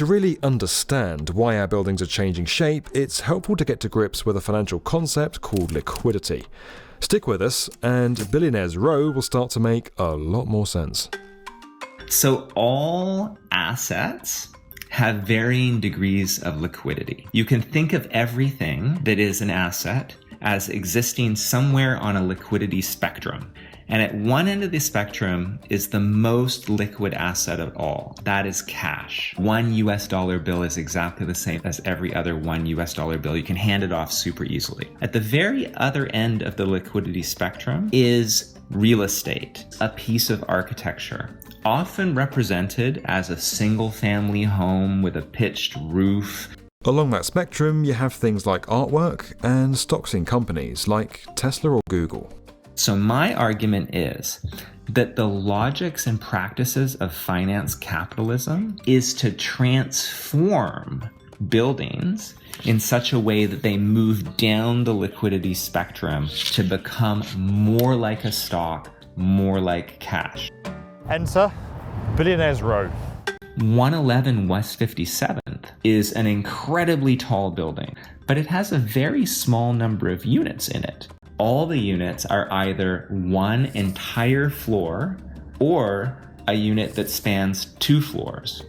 To really understand why our buildings are changing shape, it's helpful to get to grips with a financial concept called liquidity. Stick with us, and Billionaire's Row will start to make a lot more sense. So all assets have varying degrees of liquidity. You can think of everything that is an asset as existing somewhere on a liquidity spectrum. And at one end of the spectrum is the most liquid asset of all. That is cash. One US dollar bill is exactly the same as every other one US dollar bill. You can hand it off super easily. At the very other end of the liquidity spectrum is real estate, a piece of architecture, often represented as a single family home with a pitched roof. Along that spectrum, you have things like artwork and stocks in companies like Tesla or Google. So my argument is that the logics and practices of finance capitalism is to transform buildings in such a way that they move down the liquidity spectrum to become more like a stock, more like cash. Enter Billionaire's Row. 111 West 57th is an incredibly tall building, but it has a very small number of units in it. All the units are either one entire floor or a unit that spans 2 floors.